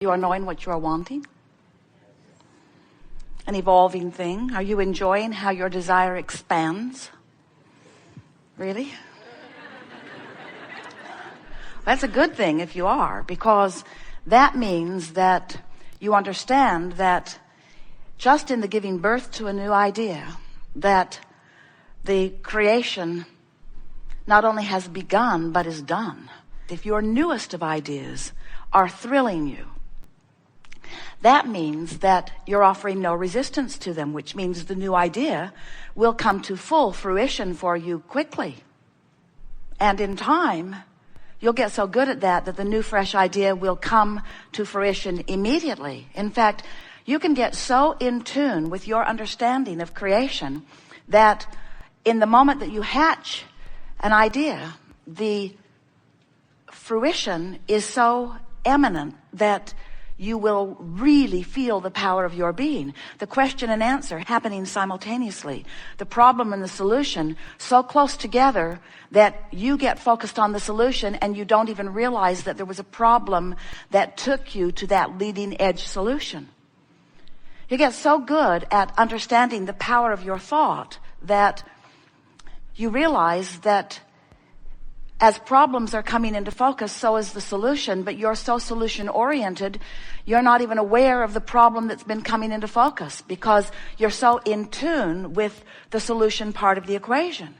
You are knowing what you are wanting? An evolving thing. Are you enjoying how your desire expands? Really? That's a good thing if you are, because that means that you understand that just in the giving birth to a new idea, that the creation not only has begun, but is done. If your newest of ideas are thrilling you, that means that you're offering no resistance to them, which means the new idea will come to full fruition for you quickly. And in time, you'll get so good at that the new fresh idea will come to fruition immediately. In fact, you can get so in tune with your understanding of creation that in the moment that you hatch an idea, the fruition is so eminent that you will really feel the power of your being. The question and answer happening simultaneously. The problem and the solution so close together that you get focused on the solution and you don't even realize that there was a problem that took you to that leading edge solution. You get so good at understanding the power of your thought that you realize that as problems are coming into focus, so is the solution, but you're so solution-oriented, you're not even aware of the problem that's been coming into focus because you're so in tune with the solution part of the equation.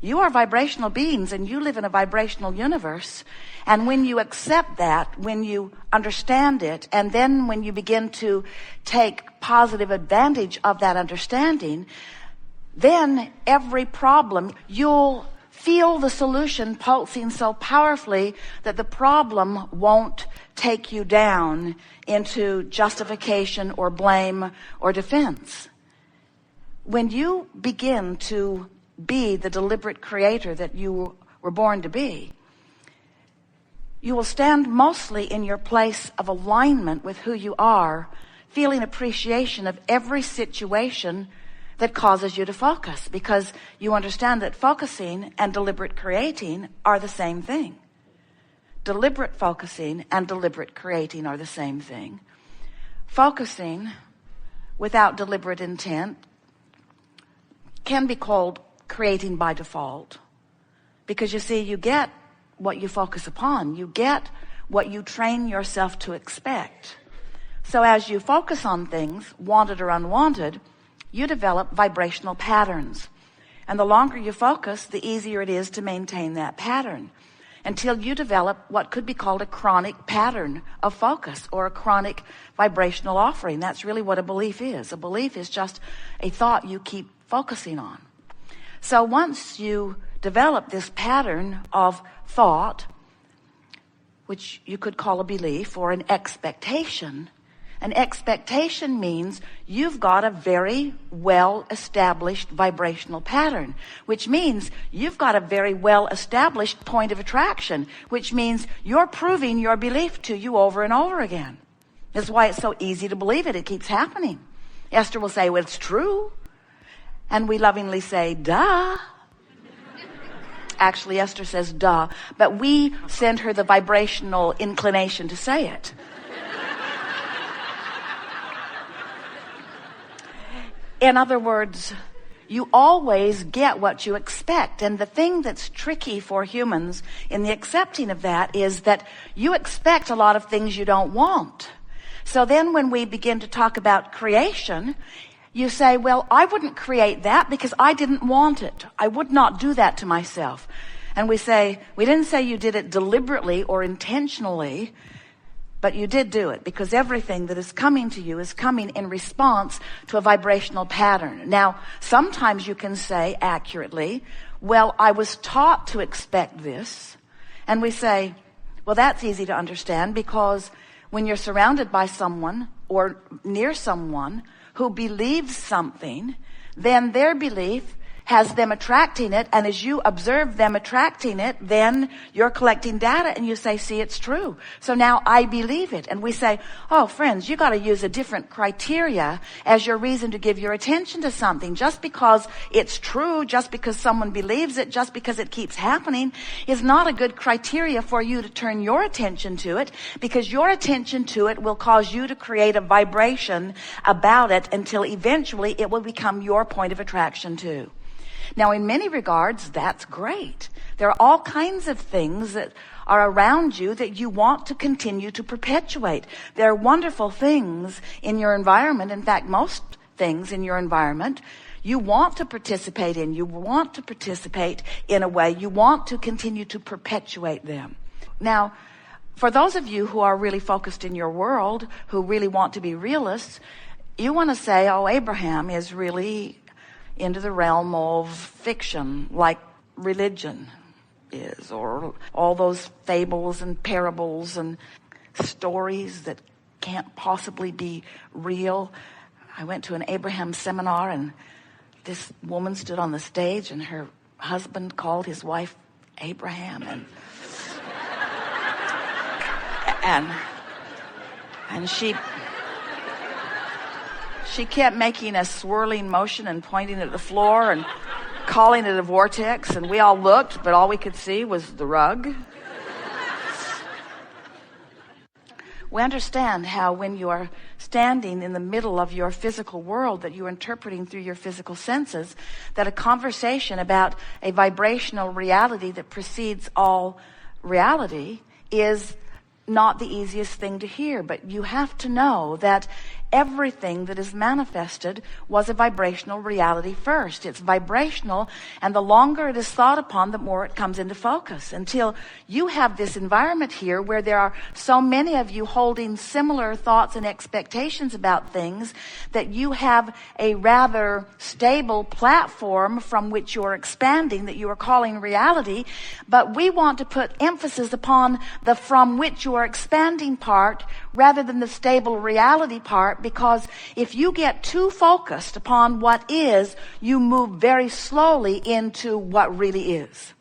You are vibrational beings and you live in a vibrational universe. And when you accept that, when you understand it, and then when you begin to take positive advantage of that understanding, then every problem, you'll feel the solution pulsing so powerfully that the problem won't take you down into justification or blame or defense. When you begin to be the deliberate creator that you were born to be, you will stand mostly in your place of alignment with who you are, feeling appreciation of every situation that causes you to focus, because you understand that focusing and deliberate creating are the same thing. Deliberate focusing and deliberate creating are the same thing. Focusing without deliberate intent can be called creating by default, because you see, you get what you focus upon. You get what you train yourself to expect. So as you focus on things, wanted or unwanted, you develop vibrational patterns. And the longer you focus, the easier it is to maintain that pattern until you develop what could be called a chronic pattern of focus or a chronic vibrational offering. That's really what a belief is. A belief is just a thought you keep focusing on. So once you develop this pattern of thought, which you could call a belief or an expectation means you've got a very well-established vibrational pattern, which means you've got a very well-established point of attraction, which means you're proving your belief to you over and over again. That's why it's so easy to believe it. It keeps happening. Esther will say, well, it's true. And we lovingly say, duh. Actually, Esther says, duh. But we send her the vibrational inclination to say it. In other words, you always get what you expect. And the thing that's tricky for humans in the accepting of that is that you expect a lot of things you don't want. So then when we begin to talk about creation, you say, well, I wouldn't create that because I didn't want it. I would not do that to myself. And we say, we didn't say you did it deliberately or intentionally, but you did do it because everything that is coming to you is coming in response to a vibrational pattern. Now, sometimes you can say accurately, well, I was taught to expect this. And we say, well, that's easy to understand because when you're surrounded by someone or near someone who believes something, then their belief has them attracting it, and as you observe them attracting it, then you're collecting data and you say, see, it's true. So now I believe it. And we say, oh, friends, you got to use a different criteria as your reason to give your attention to something. Just because it's true, just because someone believes it, just because it keeps happening is not a good criteria for you to turn your attention to it, because your attention to it will cause you to create a vibration about it until eventually it will become your point of attraction too. Now, in many regards, that's great. There are all kinds of things that are around you that you want to continue to perpetuate. There are wonderful things in your environment. In fact, most things in your environment you want to participate in. You want to participate in a way. You want to continue to perpetuate them. Now, for those of you who are really focused in your world, who really want to be realists, you want to say, oh, Abraham is really into the realm of fiction, like religion is, or all those fables and parables and stories that can't possibly be real. I went to an Abraham seminar, and this woman stood on the stage, and her husband called his wife Abraham, and she kept making a swirling motion and pointing at the floor and calling it a vortex, and we all looked, but all we could see was the rug. We understand how when you are standing in the middle of your physical world that you're interpreting through your physical senses, that a conversation about a vibrational reality that precedes all reality is not the easiest thing to hear. But you have to know that everything that is manifested was a vibrational reality first. It's vibrational, and the longer it is thought upon, the more it comes into focus, until you have this environment here where there are so many of you holding similar thoughts and expectations about things that you have a rather stable platform from which you're expanding, that you are calling reality. But we want to put emphasis upon the from which you are expanding part rather than the stable reality part, because if you get too focused upon what is, you move very slowly into what really is.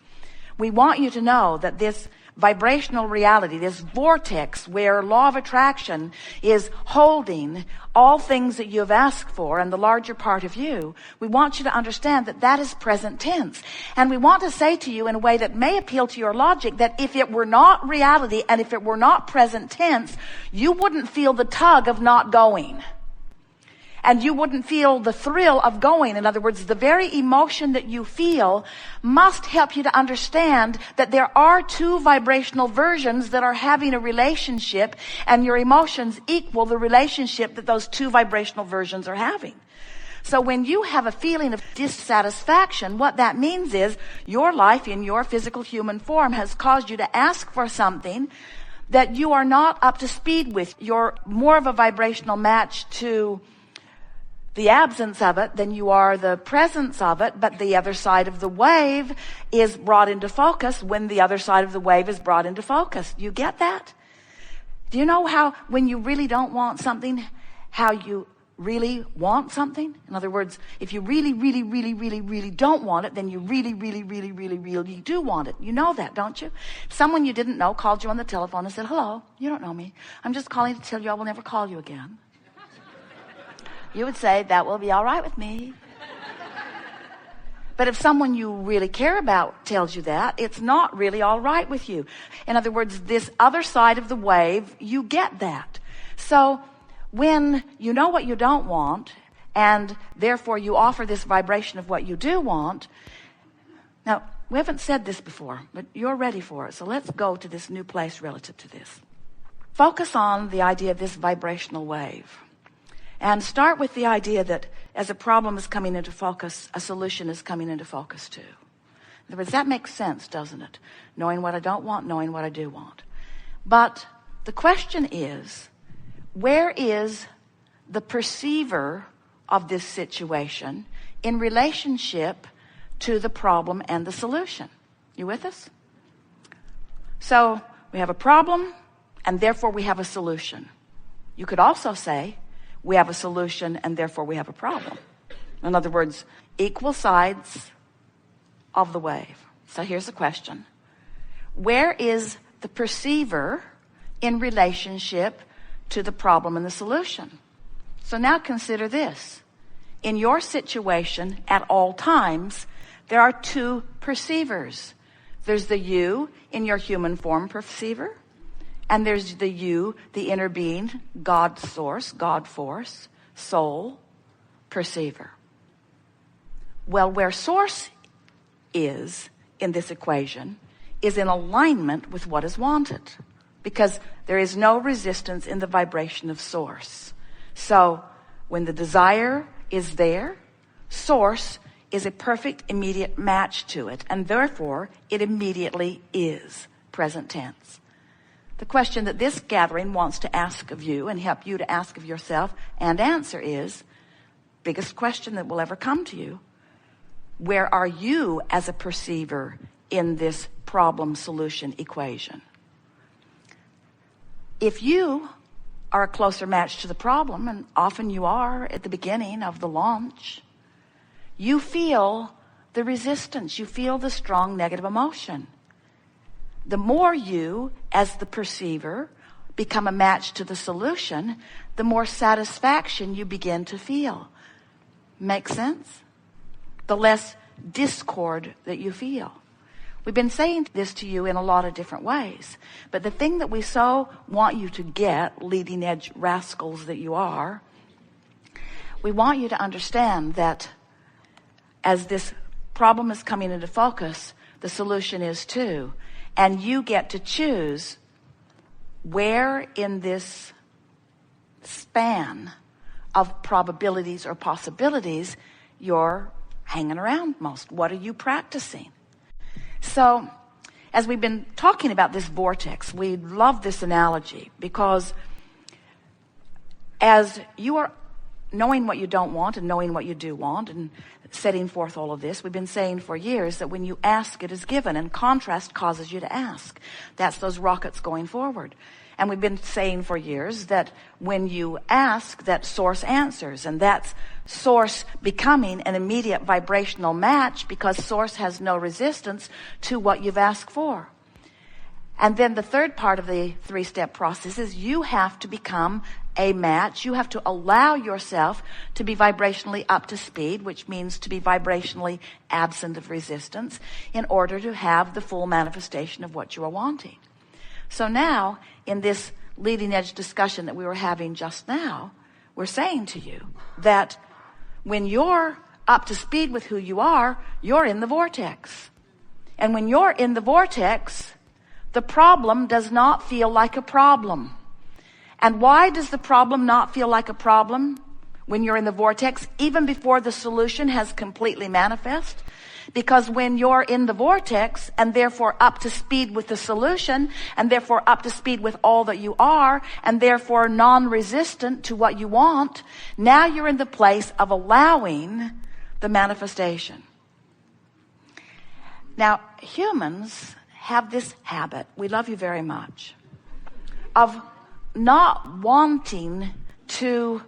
We want you to know that this vibrational reality, this vortex where law of attraction is holding all things that you have asked for and the larger part of you, we want you to understand that that is present tense. And we want to say to you in a way that may appeal to your logic that if it were not reality and if it were not present tense, you wouldn't feel the tug of not going. And you wouldn't feel the thrill of going. In other words, the very emotion that you feel must help you to understand that there are two vibrational versions that are having a relationship, and your emotions equal the relationship that those two vibrational versions are having. So when you have a feeling of dissatisfaction, what that means is your life in your physical human form has caused you to ask for something that you are not up to speed with. You're more of a vibrational match to the absence of it than you are the presence of it, but the other side of the wave is brought into focus when the other side of the wave is brought into focus. You get that? Do you know how when you really don't want something, how you really want something? In other words, if you really, really, really, really, really don't want it, then you really, really, really, really, really do want it. You know that, don't you? Someone you didn't know called you on the telephone and said, hello, you don't know me. I'm just calling to tell you I will never call you again. You would say, that will be all right with me. But if someone you really care about tells you that, it's not really all right with you. In other words, this other side of the wave, you get that. So when you know what you don't want, and therefore you offer this vibration of what you do want. Now, we haven't said this before, but you're ready for it. So let's go to this new place relative to this. Focus on the idea of this vibrational wave. And start with the idea that as a problem is coming into focus, a solution is coming into focus too. In other words, that makes sense, doesn't it? Knowing what I don't want, knowing what I do want. But the question is, where is the perceiver of this situation in relationship to the problem and the solution? You with us? So we have a problem, and therefore we have a solution. You could also say, we have a solution and therefore we have a problem. In other words, equal sides of the wave. So here's the question. Where is the perceiver in relationship to the problem and the solution? So now consider this. In your situation, at all times, there are two perceivers. There's the you in your human form perceiver, and there's the you, the inner being, God source, God force, soul perceiver. Well, where source is in this equation is in alignment with what is wanted, because there is no resistance in the vibration of source. So when the desire is there, source is a perfect immediate match to it, and therefore it immediately is, present tense. The question that this gathering wants to ask of you and help you to ask of yourself and answer is, biggest question that will ever come to you, where are you as a perceiver in this problem solution equation? If you are a closer match to the problem, and often you are at the beginning of the launch, you feel the resistance, you feel the strong negative emotion. The more you, as the perceiver, become a match to the solution, the more satisfaction you begin to feel. Make sense? The less discord that you feel. We've been saying this to you in a lot of different ways, but the thing that we so want you to get, leading edge rascals that you are, we want you to understand that as this problem is coming into focus, the solution is too, and you get to choose where in this span of probabilities or possibilities you're hanging around most. What are you practicing? So, as we've been talking about this vortex, we love this analogy because as you are knowing what you don't want and knowing what you do want and setting forth all of this, we've been saying for years that when you ask, it is given, and contrast causes you to ask. That's those rockets going forward. And we've been saying for years that when you ask, that source answers, and that's source becoming an immediate vibrational match because source has no resistance to what you've asked for. And then the third part of the three-step process is you have to become a match. You have to allow yourself to be vibrationally up to speed, which means to be vibrationally absent of resistance, in order to have the full manifestation of what you are wanting. So now, in this leading edge discussion that we were having just now, we're saying to you that when you're up to speed with who you are, you're in the vortex. And when you're in the vortex, the problem does not feel like a problem. And why does the problem not feel like a problem when you're in the vortex, even before the solution has completely manifest? Because when you're in the vortex and therefore up to speed with the solution and therefore up to speed with all that you are and therefore non-resistant to what you want, now you're in the place of allowing the manifestation. Now, humans have this habit, we love you very much, of not wanting to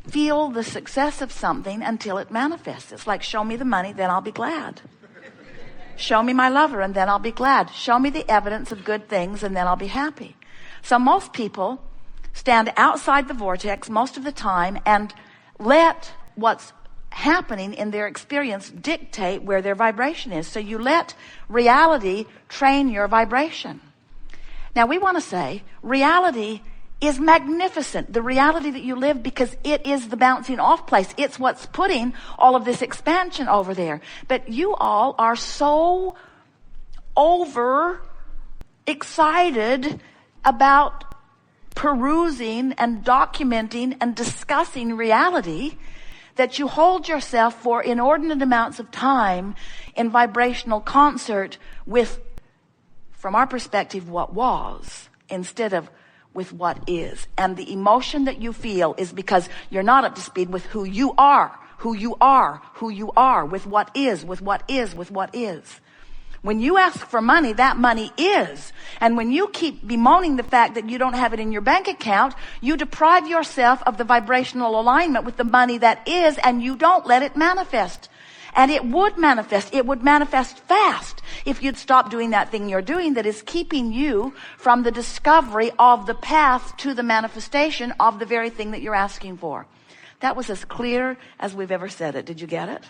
feel the success of something until it manifests. It's like, show me the money, then I'll be glad. Show me my lover, and then I'll be glad. Show me the evidence of good things, and then I'll be happy. So most people stand outside the vortex most of the time and let what's happening in their experience dictate where their vibration is. So you let reality train your vibration. Now we want to say reality is magnificent, the reality that you live, because it is the bouncing off place. It's what's putting all of this expansion over there. But you all are so over excited about perusing and documenting and discussing reality that you hold yourself for inordinate amounts of time in vibrational concert with, from our perspective, what was, instead of with what is. And the emotion that you feel is because you're not up to speed with who you are, with what is, with what is, with what is. When you ask for money, that money is. And when you keep bemoaning the fact that you don't have it in your bank account, you deprive yourself of the vibrational alignment with the money that is, and you don't let it manifest. And it would manifest. It would manifest fast if you'd stop doing that thing you're doing that is keeping you from the discovery of the path to the manifestation of the very thing that you're asking for. That was as clear as we've ever said it. Did you get it?